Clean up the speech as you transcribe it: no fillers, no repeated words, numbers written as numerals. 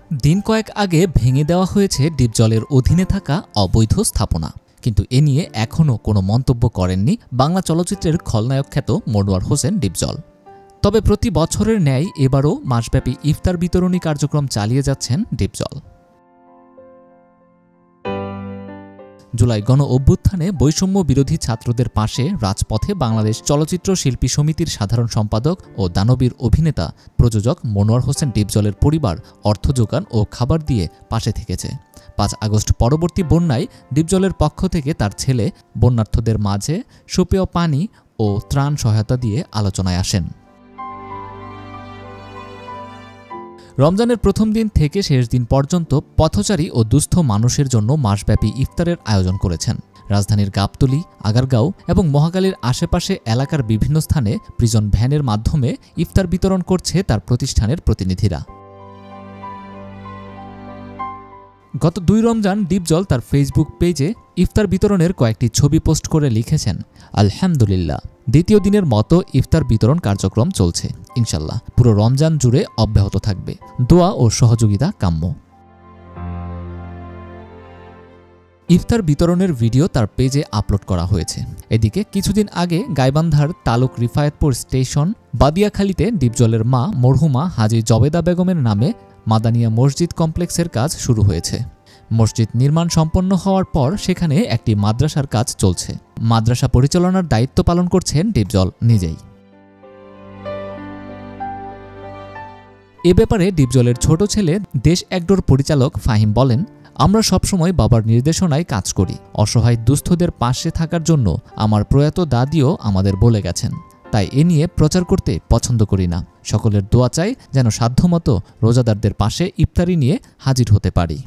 দিন কয়েক আগে ভেঙে দেওয়া হয়েছে ডিপজলের অধীনে থাকা অবৈধ স্থাপনা, কিন্তু এ নিয়ে এখনও কোনো মন্তব্য করেননি বাংলা চলচ্চিত্রের খলনায়ক খ্যাত মনোয়ার হোসেন ডিপজল। তবে প্রতি বছরের ন্যায় এবারও মাসব্যাপী ইফতার বিতরণী কার্যক্রম চালিয়ে যাচ্ছেন ডিপজল। জুলাই গণ অভ্যুত্থানে বৈষম্য বিরোধী ছাত্রদের পাশে রাজপথে বাংলাদেশ চলচ্চিত্র শিল্পী সমিতির সাধারণ সম্পাদক ও দানবীর অভিনেতা প্রযোজক মনোয়ার হোসেন ডিপজলের পরিবার অর্থ যোগান ও খাবার দিয়ে পাশে থেকেছে। ৫ আগস্ট পরবর্তী বন্যায় ডিপজলের পক্ষ থেকে তার ছেলে বন্যার্থদের মাঝে সুপেয় পানি ও ত্রাণ সহায়তা দিয়ে আলোচনায় আসেন। রমজানের প্রথম দিন থেকে শেষ দিন পর্যন্ত পথচারী ও দুস্থ মানুষের জন্য মাসব্যাপী ইফতারের আয়োজন করেছেন। রাজধানীর গাবতলী, আগারগাঁও এবং মহাখালীর আশেপাশে এলাকার বিভিন্ন স্থানে প্রিজন ভ্যানের মাধ্যমে ইফতার বিতরণ করছে তার প্রতিষ্ঠানের প্রতিনিধিরা। গত ২ রমজান ডিপজল তার ফেসবুক পেজে ইফতার বিতরণের কয়েকটি ছবি পোস্ট করে লিখেছেন, আলহামদুলিল্লাহ, দ্বিতীয় দিনের মতো ইফতার বিতরণ কার্যক্রম চলছে। ইনশাল্লাহ পুরো রমজান জুড়ে অব্যাহত থাকবে। দোয়া ও সহযোগিতা কাম্য। ইফতার বিতরণের ভিডিও তার পেজে আপলোড করা হয়েছে। এদিকে কিছুদিন আগে গাইবান্ধার তালুক রিফায়েতপুর স্টেশন বাদিয়াখালীতে ডিপজলের মা মরহুমা হাজী জবেদা বেগমের নামে মাদানিয়া মসজিদ কমপ্লেক্সের কাজ শুরু হয়েছে। মসজিদ নির্মাণ সম্পন্ন হওয়ার পর সেখানে একটি মাদ্রাসার কাজ চলছে। মাদ্রাসা পরিচালনার দায়িত্ব পালন করছেন ডিপজল নিজেই। এ ব্যাপারে ডিপজলের ছোট ছেলে দেশ একডোর পরিচালক ফাহিম বলেন, আমরা সবসময় বাবার নির্দেশনায় কাজ করি। অসহায় দুস্থদের পাশে থাকার জন্য আমার প্রয়াত দাদিও আমাদের বলে গেছেন। তাই এ নিয়ে প্রচার করতে পছন্দ করি না। সকলের দোয়া চাই যেন সাধ্যমতো রোজাদারদের পাশে ইফতারি নিয়ে হাজির হতে পারি।